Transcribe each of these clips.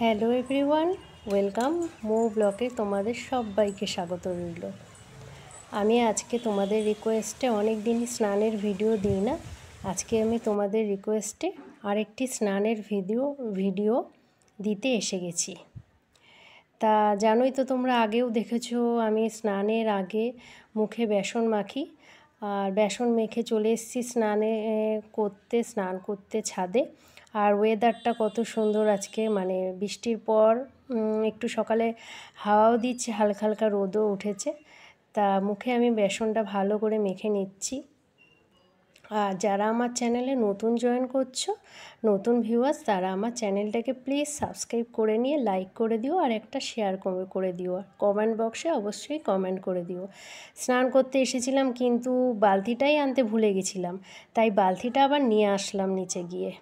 Hello everyone, welcome মো ব্লগে তোমাদের সবাইকে স্বাগত রইল। আমি আজকে তোমাদের রিকোয়েস্টে অনেক দিনই স্নানের ভিডিও দিই না। আজকে আমি তোমাদের রিকোয়েস্টে আরেকটি স্নানের ভিডিও দিতে এসে গেছি। তা জানোই তো, তোমরা আগেও দেখেছো আমি স্নানের আগে মুখে বেসন মাখি, আর বেসন মেখে চলে এসেছি স্নান করতে ছাদে। আর ওয়েদারটা কত সুন্দর আজকে, মানে বৃষ্টির পর একটু সকালে হাওয়াও দিচ্ছে, হালকা হালকা রোদও উঠেছে। তা মুখে আমি বেসনটা ভালো করে মেখে নিচ্ছি। আর যারা আমার চ্যানেলে নতুন জয়েন করছো, নতুন ভিউয়ার্স, তারা আমার চ্যানেলটাকে প্লিজ সাবস্ক্রাইব করে নিয়ে লাইক করে দিও, আর একটা শেয়ার করে দিও, আর কমেন্ট বক্সে অবশ্যই কমেন্ট করে দিও। স্নান করতে এসেছিলাম কিন্তু বালতিটাই আনতে ভুলে গেছিলাম, তাই বালতিটা আবার নিয়ে আসলাম নিচে গিয়ে।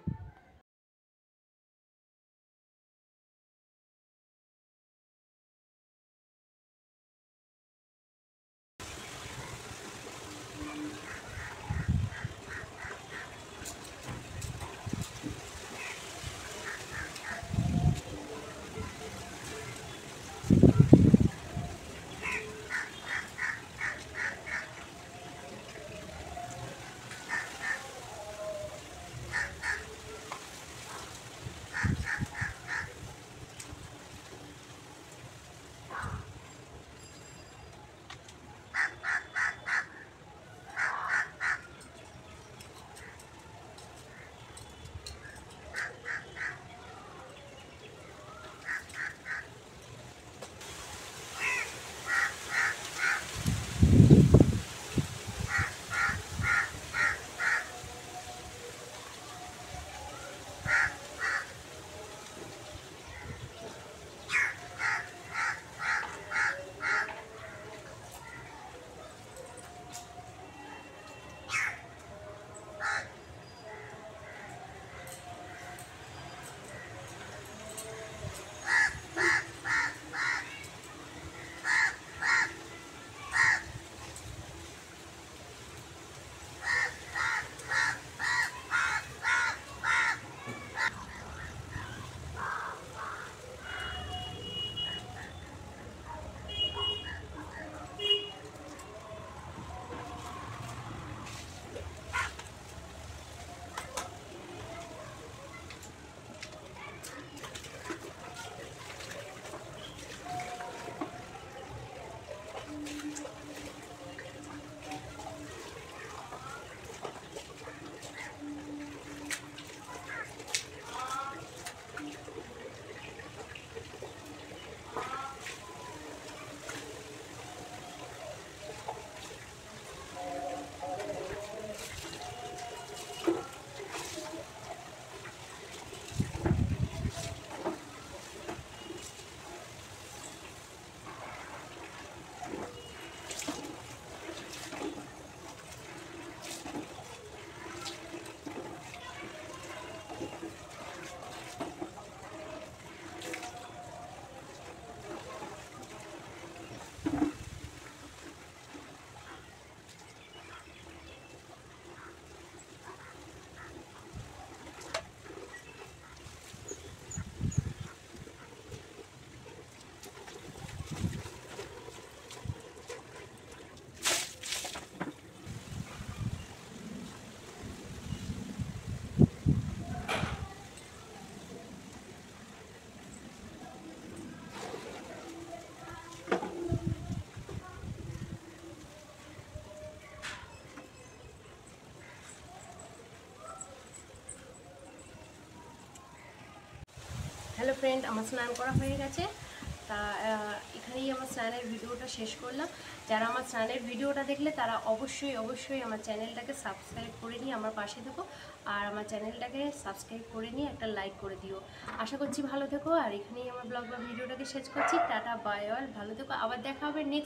হ্যালো ফ্রেন্ড, আমার স্নান করা হয়ে গেছে। তা এখানেই আমার স্নানের ভিডিওটা শেষ করলাম। যারা আমার স্নানের ভিডিওটা দেখলে তারা অবশ্যই আমার চ্যানেলটাকে সাবস্ক্রাইব করে নিয়ে আমার পাশে থেকো, আর আমার চ্যানেলটাকে সাবস্ক্রাইব করে নিয়ে একটা লাইক করে দিও। আশা করছি ভালো থেকো, আর এখানেই আমার ব্লগ বা ভিডিওটাকে শেষ করছি। টাটা, বাই অল, ভালো থেকো, আবার দেখা হবে নেক্সট